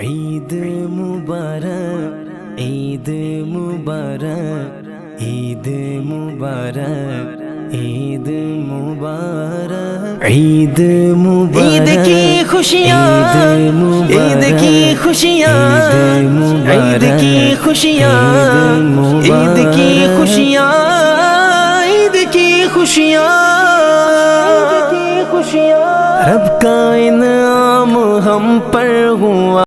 ईद मुबारक, ईद मुबारक, ईद मुबारक, ईद मुबारक, ईद मुबारक। ईद की खुशियाँ, ईद की खुशियाँ, ईद की खुशियाँ, ईद की खुशियाँ, ईद की खुशियाँ, रब का इनाम हम पर हो